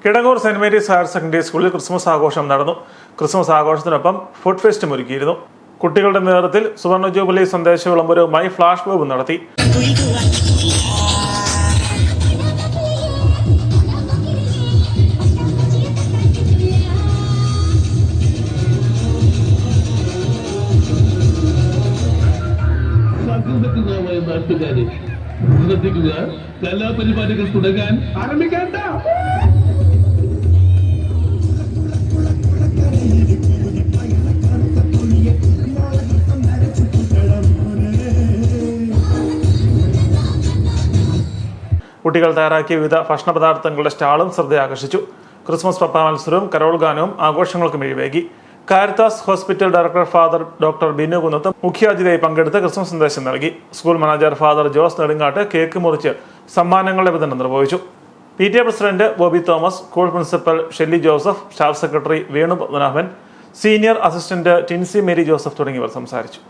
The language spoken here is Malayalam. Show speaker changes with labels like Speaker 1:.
Speaker 1: Kidangoor saint Mary's higher secondary സ്കൂളിൽ ക്രിസ്മസ് ആഘോഷം നടന്നു. ക്രിസ്മസ് ആഘോഷത്തിനൊപ്പം ഫുഡ് ഫെസ്റ്റും ഒരുക്കിയിരുന്നു. കുട്ടികളുടെ നേതൃത്വത്തിൽ സുവർണ ജൂബിലി സന്ദേശ വിളംബരവുമായി ഫ്ലാഷ് മോബ് നടത്തി.
Speaker 2: ശ്രദ്ധിക്കുക, കലാപരിപാടികൾ തുടങ്ങാൻ ആരംഭിക്കേണ്ട.
Speaker 1: കുട്ടികൾ തയ്യാറാക്കിയ വിവിധ ഭക്ഷണ പദാർത്ഥങ്ങളുടെ സ്റ്റാളും ശ്രദ്ധയാകർഷിച്ചു. ക്രിസ്മസ് പപ്പ മത്സരവും കരോൾ ഗാനവും ആഘോഷങ്ങൾക്ക് മിഴിവേകി. Caritas hospital director father doctor Binu Kunnath മുഖ്യാതിഥിയായി പങ്കെടുത്ത് ക്രിസ്മസ് സന്ദേശം നൽകി. School manager father Jose Nedungatt cake മുറിച്ച് സമ്മാനങ്ങളുടെ വിതരണം നിർവഹിച്ചു. PTA president Bobby Thomas, school principal Shelly Joseph, staff secretary Venu Padmanabhan, senior assistant Tincy Mary Joseph തുടങ്ങിയവർ സംസാരിച്ചു.